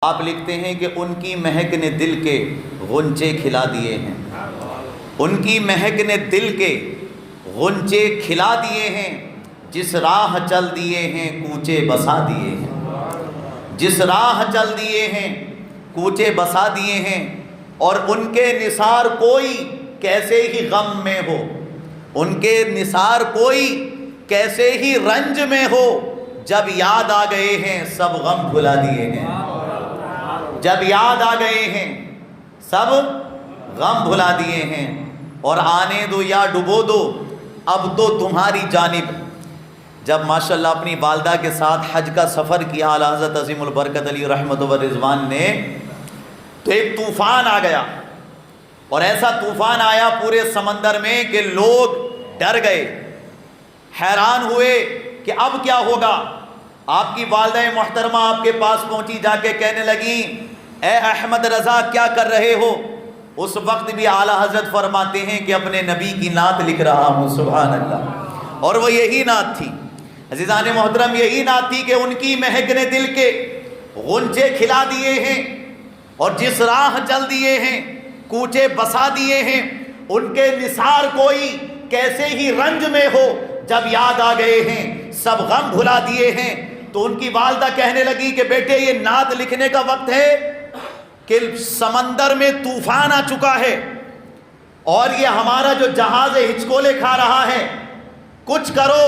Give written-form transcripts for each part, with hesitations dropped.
آپ لکھتے ہیں کہ ان کی مہک نے دل کے غنچے کھلا دیے ہیں، ان کی مہک نے دل کے غنچے کھلا دیے ہیں، جس راہ چل دیے ہیں کوچے بسا دیے ہیں، جس راہ چل دیے ہیں کوچے بسا دیے ہیں، اور ان کے نثار کوئی کیسے ہی غم میں ہو، ان کے نثار کوئی کیسے ہی رنج میں ہو، جب یاد آ گئے ہیں سب غم بھلا دیے ہیں، جب یاد آ گئے ہیں سب غم بھلا دیے ہیں، اور آنے دو یا ڈبو دو اب تو تمہاری جانب۔ جب ماشاءاللہ اپنی والدہ کے ساتھ حج کا سفر کیا اعلیٰ حضرت عظیم البرکت علی رحمت و رضوان نے، تو ایک طوفان آ گیا، اور ایسا طوفان آیا پورے سمندر میں کہ لوگ ڈر گئے، حیران ہوئے کہ اب کیا ہوگا۔ آپ کی والدہ محترمہ آپ کے پاس پہنچی، جا کے کہنے لگی اے احمد رضا کیا کر رہے ہو؟ اس وقت بھی اعلیٰ حضرت فرماتے ہیں کہ اپنے نبی کی نعت لکھ رہا ہوں، سبحان اللہ۔ اور وہ یہی نعت تھی عزیزان محترم، یہی نعت تھی کہ ان کی مہک نے دل کے غنچے کھلا دیے ہیں، اور جس راہ چل دیے ہیں کوچے بسا دیے ہیں، ان کے نثار کوئی کیسے ہی رنج میں ہو، جب یاد آ گئے ہیں سب غم بھلا دیے ہیں۔ تو ان کی والدہ کہنے لگی کہ بیٹے یہ نعت لکھنے کا وقت ہے کہ سمندر میں طوفان آ چکا ہے، اور یہ ہمارا جو جہاز ہے ہچکولے کھا رہا ہے، کچھ کرو۔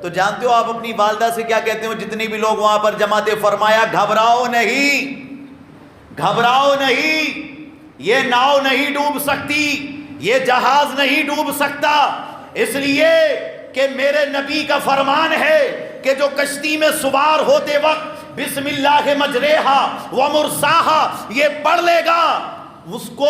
تو جانتے ہو آپ اپنی والدہ سے کیا کہتے ہو؟ جتنے بھی لوگ وہاں پر جمع تھے، فرمایا گھبراؤ نہیں، گھبراؤ نہیں، یہ ناؤ نہیں ڈوب سکتی، یہ جہاز نہیں ڈوب سکتا، اس لیے کہ میرے نبی کا فرمان ہے کہ جو کشتی میں سوار ہوتے وقت بسم اللہ مجریہا ومرساہا یہ پڑھ لے گا، اس کو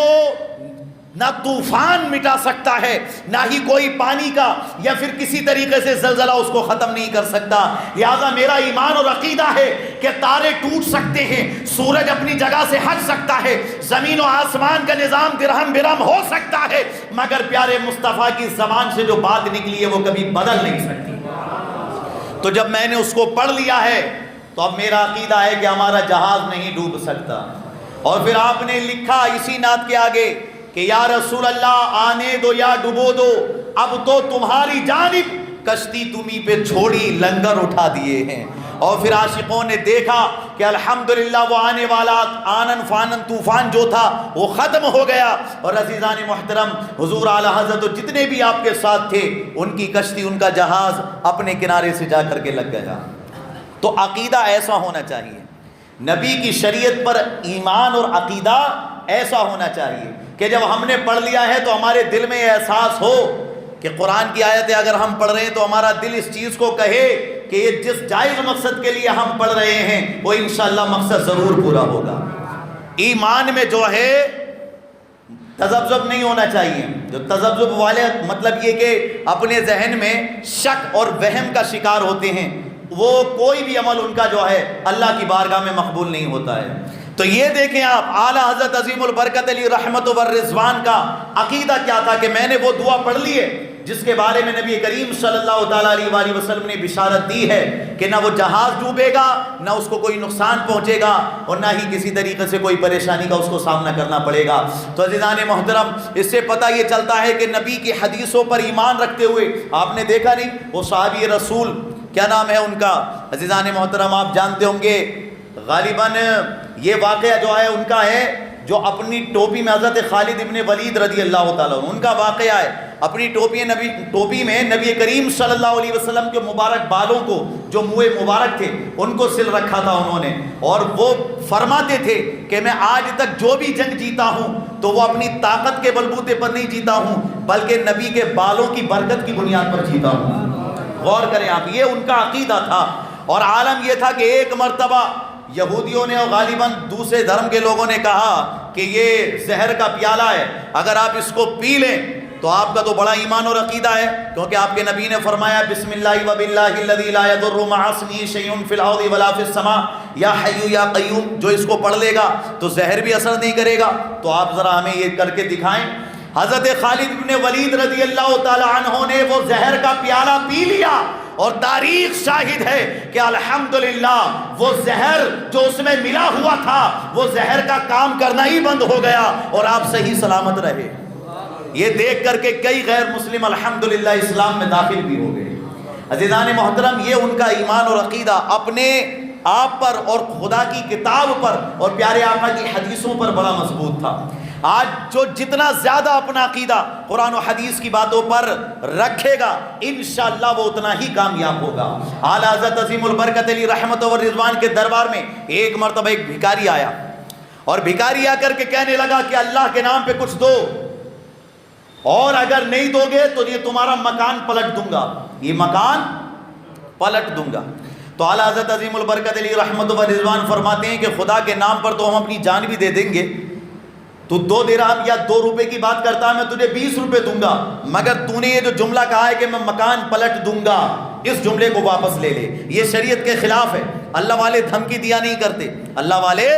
نہ طوفان مٹا سکتا ہے، نہ ہی کوئی پانی کا یا پھر کسی طریقے سے زلزلہ اس کو ختم نہیں کر سکتا۔ لہذا میرا ایمان اور عقیدہ ہے کہ تارے ٹوٹ سکتے ہیں، سورج اپنی جگہ سے ہٹ سکتا ہے، زمین و آسمان کا نظام درہم برہم ہو سکتا ہے، مگر پیارے مصطفیٰ کی زبان سے جو بات نکلی ہے وہ کبھی بدل نہیں سکتی۔ تو جب میں نے اس کو پڑھ لیا ہے تو اب میرا عقیدہ ہے کہ ہمارا جہاز نہیں ڈوب سکتا۔ اور پھر آپ نے لکھا اسی نعت کے آگے کہ یا رسول اللہ آنے دو یا ڈبو دو اب تو تمہاری جانب، کشتی تمہیں پہ چھوڑی لنگر اٹھا دیے ہیں۔ اور پھر عاشقوں نے دیکھا کہ الحمدللہ وہ آنے والا آنن فانن طوفان جو تھا وہ ختم ہو گیا، اور عزیزان محترم حضور اعلیٰ حضرت جتنے بھی آپ کے ساتھ تھے ان کی کشتی، ان کا جہاز اپنے کنارے سے جا کر کے لگ گیا۔ تو عقیدہ ایسا ہونا چاہیے، نبی کی شریعت پر ایمان اور عقیدہ ایسا ہونا چاہیے کہ جب ہم نے پڑھ لیا ہے تو ہمارے دل میں یہ احساس ہو کہ قرآن کی آیتیں اگر ہم پڑھ رہے ہیں تو ہمارا دل اس چیز کو کہے کہ یہ جس جائز مقصد کے لیے ہم پڑھ رہے ہیں وہ انشاءاللہ مقصد ضرور پورا ہوگا۔ ایمان میں جو ہے تذبذب نہیں ہونا چاہیے، جو تذبذب والے مطلب یہ کہ اپنے ذہن میں شک اور وہم کا شکار ہوتے ہیں، وہ کوئی بھی عمل ان کا جو ہے اللہ کی بارگاہ میں مقبول نہیں ہوتا ہے۔ تو یہ دیکھیں آپ اعلیٰ حضرت عظیم البرکت علی رحمت و رضوان کا عقیدہ کیا تھا کہ میں نے وہ دعا پڑھ لی ہے جس کے بارے میں نبی کریم صلی اللہ تعالیٰ علیہ وآلہ وسلم نے بشارت دی ہے کہ نہ وہ جہاز ڈوبے گا، نہ اس کو کوئی نقصان پہنچے گا، اور نہ ہی کسی طریقے سے کوئی پریشانی کا اس کو سامنا کرنا پڑے گا۔ تو عزیزان محترم اس سے پتہ یہ چلتا ہے کہ نبی کی حدیثوں پر ایمان رکھتے ہوئے آپ نے دیکھا نہیں وہ صحابی رسول کیا نام ہے ان کا، عزیزان محترم آپ جانتے ہوں گے، غالباً یہ واقعہ جو ہے ان کا ہے جو اپنی ٹوپی میں حضرت خالد ابن ولید رضی اللہ تعالیٰ عنہ ان کا واقعہ ہے، اپنی ٹوپی میں نبی کریم صلی اللہ علیہ وسلم کے مبارک بالوں کو جو منہ مبارک تھے ان کو سل رکھا تھا انہوں نے، اور وہ فرماتے تھے کہ میں آج تک جو بھی جنگ جیتا ہوں تو وہ اپنی طاقت کے بلبوتے پر نہیں جیتا ہوں بلکہ نبی کے بالوں کی برکت کی بنیاد پر جیتا ہوں۔ غور کریں آپ، یہ ان کا عقیدہ تھا۔ اور عالم یہ تھا کہ ایک مرتبہ یہودیوں نے اور غالباً دوسرے دھرم کے لوگوں نے کہا کہ یہ زہر کا پیالہ ہے، اگر آپ اس کو پی لیں تو آپ کا تو بڑا ایمان اور عقیدہ ہے، کیونکہ آپ کے نبی نے فرمایا بسم اللہ وباللہ الذی لا یضر مع اسمہ شیء فی الارض ولا فی السماء یا حی یا قیوم، جو اس کو پڑھ لے گا تو زہر بھی اثر نہیں کرے گا۔ تو آپ ذرا ہمیں یہ کر کے دکھائیں۔ حضرت خالد بن ولید رضی اللہ تعالی عنہ نے وہ زہر کا پیالہ پی لیا، اور تاریخ شاہد ہے کہ الحمدللہ وہ زہر جو اس میں ملا ہوا تھا وہ زہر کا کام کرنا ہی بند ہو گیا اور آپ صحیح سلامت رہے۔ یہ دیکھ کر کے کئی غیر مسلم الحمدللہ اسلام میں داخل بھی ہو گئے۔ عزیزان محترم، یہ ان کا ایمان اور عقیدہ اپنے آپ پر اور خدا کی کتاب پر اور پیارے آقا کی حدیثوں پر بڑا مضبوط تھا۔ آج جو جتنا زیادہ اپنا عقیدہ قرآن و حدیث کی باتوں پر رکھے گا انشاءاللہ وہ اتنا ہی کامیاب ہوگا۔ اعلیٰ حضرت عظیم البرکت علی رحمت و رضوان کے دربار میں ایک مرتبہ ایک بھکاری آیا اور بھکاری آ کر کے کہنے لگا کہ اللہ کے نام پہ کچھ دو، اور اگر نہیں دو گے تو یہ تمہارا مکان پلٹ دوں گا، یہ مکان پلٹ دوں گا۔ تو اعلیٰ حضرت عظیم البرکت علی رحمت و رضوان فرماتے ہیں کہ خدا کے نام پر تو ہم اپنی جان بھی دے دیں گے، تو 2 درہم یا 2 روپے کی بات کرتا ہے، میں تجھے 20 روپے دوں گا، مگر تو نے یہ جو جملہ کہا ہے کہ میں مکان پلٹ دوں گا، اس جملے کو واپس لے لے، یہ شریعت کے خلاف ہے۔ اللہ والے دھمکی دیا نہیں کرتے، اللہ والے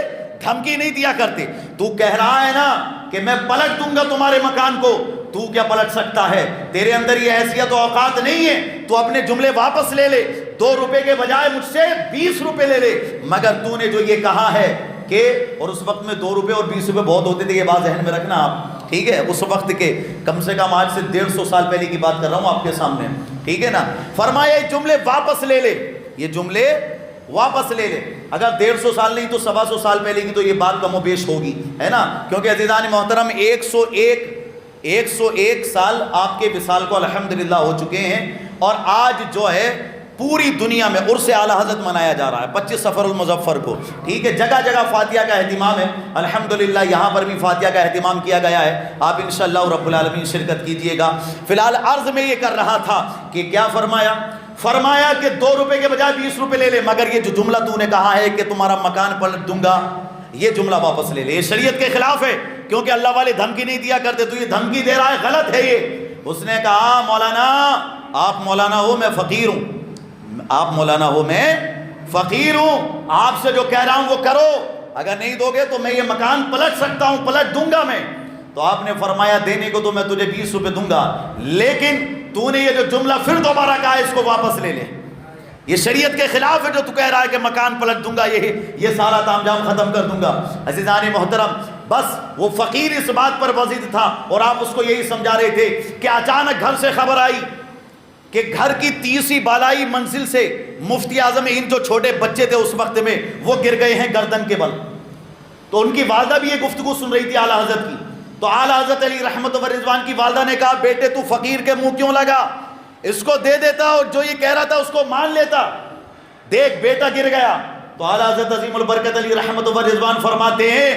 دھمکی نہیں دیا کرتے۔ تو کہہ رہا ہے نا کہ میں پلٹ دوں گا تمہارے مکان کو، تو کیا پلٹ سکتا ہے؟ تیرے اندر یہ حیثیت و اوقات نہیں ہے، تو اپنے جملے واپس لے لے، 2 روپے کے بجائے مجھ سے 20 روپے لے لے، مگر تو نے جو یہ کہا ہے کہ، اور اس وقت میں 2 روپے اور 20 روپے بہت ہوتے تھے، یہ بات ذہن میں رکھنا آپ، ٹھیک ہے؟ اس وقت کے کم سے کم آج سے 150 سال پہلے کی بات کر رہا ہوں آپ کے سامنے، ٹھیک ہے نا؟ فرمایا یہ جملے واپس لے لے، یہ جملے واپس لے لے۔ اگر 150 سال نہیں تو 125 سال پہلے کی تو یہ بات کم و بیش ہوگی، ہے نا؟ کیونکہ عزیزان محترم 101 سال آپ کے وصال کو الحمدللہ ہو چکے ہیں، اور آج جو ہے پوری دنیا میں عرس اعلیٰ حضرت منایا جا رہا ہے 25 صفر المظفر کو، ٹھیک ہے؟ جگہ جگہ فاتحہ کا اہتمام ہے الحمدللہ، یہاں پر بھی فاتحہ کا اہتمام کیا گیا ہے، آپ انشاءاللہ رب العالمین شرکت کیجئے گا۔ فی الحال عرض میں یہ کر رہا تھا کہ کیا فرمایا کہ 2 روپے کے بجائے 20 روپے لے لے، مگر یہ جو جملہ تو نے کہا ہے کہ تمہارا مکان پلٹ دوں گا، یہ جملہ واپس لے لے، یہ شریعت کے خلاف ہے، کیونکہ اللہ والے دھمکی نہیں دیا کرتے، تو یہ دھمکی دے رہا ہے، غلط ہے یہ۔ اس نے کہا مولانا، آپ مولانا ہو میں فقیر ہوں، آپ مولانا ہو میں فقیر ہوں، آپ سے جو کہہ رہا ہوں وہ کرو، اگر نہیں دو گے تو میں یہ مکان پلٹ سکتا ہوں، پلٹ دوں گا میں۔ تو آپ نے فرمایا دینے کو تو میں تجھے 20 روپے دوں گا، لیکن تو نے یہ جو جملہ پھر دوبارہ کہا ہے اس کو واپس لے لے، یہ شریعت کے خلاف ہے جو تو کہہ رہا ہے کہ مکان پلٹ دوں گا، یہ سارا تام جام ختم کر دوں گا۔ عزیزان محترم، بس وہ فقیر اس بات پر وزید تھا، اور آپ اس کو یہی سمجھا رہے تھے کہ اچانک گھر سے خبر آئی کہ گھر کی 30 بالائی منزل سے مفتی اعظم ہند جو چھوٹے بچے تھے اس وقت میں وہ گر گئے ہیں گردن کے بل۔ تو ان کی والدہ بھی یہ گفتگو سن رہی تھی اعلیٰ حضرت کی، تو اعلیٰ حضرت علی رحمت و رضوان کی والدہ نے کہا بیٹے تو فقیر کے منہ کیوں لگا، اس کو دے دیتا اور جو یہ کہہ رہا تھا اس کو مان لیتا، دیکھ بیٹا گر گیا۔ تو اعلیٰ حضرت عظیم البرکت علی رحمت و رضوان فرماتے ہیں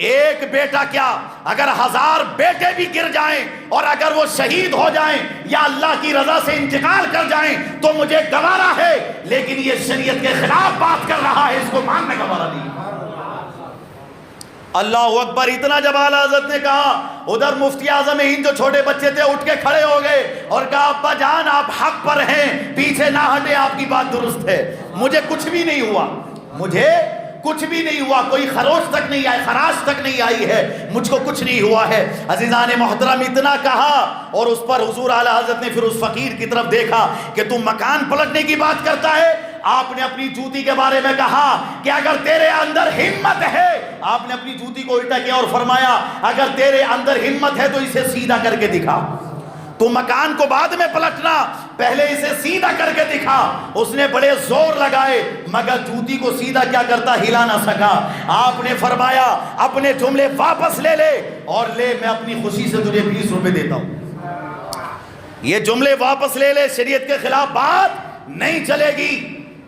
ایک بیٹا کیا، اگر 1000 بیٹے بھی گر جائیں اور اگر وہ شہید ہو جائیں یا اللہ کی رضا سے انتقال کر جائیں تو مجھے گوارا ہے، لیکن یہ شریعت کے خلاف بات کر رہا ہے، اس کو ماننے کا گوارا نہیں۔ اللہ اکبر! اتنا جب اعلیٰ حضرت نے کہا، ادھر مفتی اعظم ہند جو چھوٹے بچے تھے اٹھ کے کھڑے ہو گئے اور کہا ابا جان آپ حق پر ہیں، پیچھے نہ ہٹے، آپ کی بات درست ہے، مجھے کچھ بھی نہیں ہوا، مجھے کچھ بھی نہیں ہوا، کوئی خراش تک نہیں آئی، خراش تک نہیں آئی ہے، مجھ کو کچھ نہیں ہوا ہے۔ عزیزان محترم اتنا کہا اور اس پر حضور اعلیٰ حضرت نے پھر اس فقیر کی طرف دیکھا کہ تم مکان پلٹنے کی بات کرتا ہے، آپ نے اپنی جوتی کے بارے میں کہا کہ اگر تیرے اندر ہمت ہے، آپ نے اپنی جوتی کو الٹا کیا اور فرمایا اگر تیرے اندر ہمت ہے تو اسے سیدھا کر کے دکھا، تو مکان کو بعد میں پلٹنا، پہلے اسے سیدھا کر کے دکھا۔ اس نے بڑے زور لگائے مگر جوتی کو سیدھا کیا کرتا، ہلا نہ سکا۔ آپ نے فرمایا اپنے جملے واپس لے لے اور لے، میں اپنی خوشی سے تجھے 20 روپے دیتا ہوں، یہ جملے واپس لے لے، شریعت کے خلاف بات نہیں چلے گی۔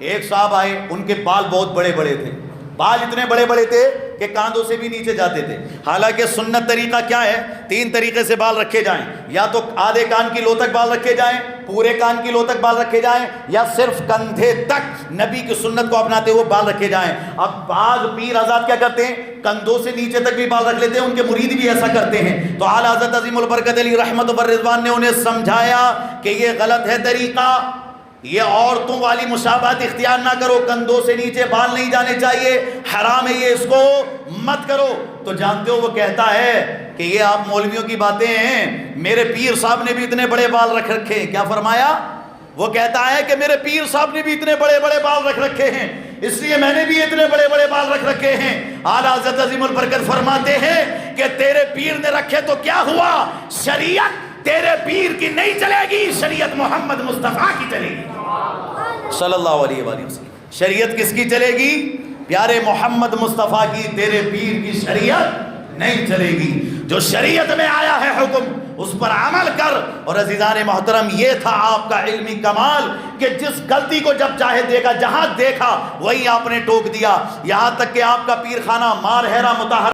ایک صاحب آئے، ان کے بال بہت بڑے بڑے تھے، بال اتنے بڑے بڑے تھے کہ کاندھوں سے بھی نیچے جاتے تھے، حالانکہ سنت طریقہ کیا ہے، 3 طریقے سے بال رکھے جائیں، یا تو آدھے کان کی لو تک بال رکھے جائیں، پورے کان کی لو تک بال رکھے جائیں، یا صرف کندھے تک نبی کی سنت کو اپناتے ہوئے بال رکھے جائیں۔ اب بعض پیر حضرات کیا کرتے ہیں، کندھوں سے نیچے تک بھی بال رکھ لیتے ہیں، ان کے مرید بھی ایسا کرتے ہیں۔ تو اعلیٰ حضرت عظیم البرکت علی رحمت و رضوان نے انہیں سمجھایا کہ یہ غلط ہے طریقہ، یہ عورتوں والی مشابہت اختیار نہ کرو، کندھوں سے نیچے بال نہیں جانے چاہیے، حرام ہے یہ، اس کو مت کرو۔ تو جانتے ہو وہ کہتا ہے کہ یہ آپ مولویوں کی باتیں ہیں، میرے پیر صاحب نے بھی اتنے بڑے بال رکھ رکھے ہیں۔ کیا فرمایا؟ وہ کہتا ہے کہ میرے پیر صاحب نے بھی اتنے بڑے بڑے بال رکھ رکھے ہیں، اس لیے میں نے بھی اتنے بڑے بڑے بال رکھ رکھے ہیں۔ اعلیٰ حضرت عظیم البرکت فرماتے ہیں کہ تیرے پیر نے رکھے تو کیا ہوا، شریعت تیرے پیر کی نہیں چلے گی، شریعت محمد مصطفیٰ کی چلے گی صلی اللہ علیہ وآلہ وسلم۔ شریعت کس کی چلے گی؟ پیارے محمد مصطفیٰ کی، تیرے پیر کی شریعت نہیں چلے گی۔ جو شریعت میں آیا ہے حکم اس پر عمل کر۔ اور عزیزان محترم، یہ تھا آپ کا علمی کمال کہ جس غلطی کو جب چاہے دیکھا، جہاں دیکھا وہی آپ نے ٹوک دیا، یہاں تک کہ آپ کا پیر خانہ مار ہیرا متحر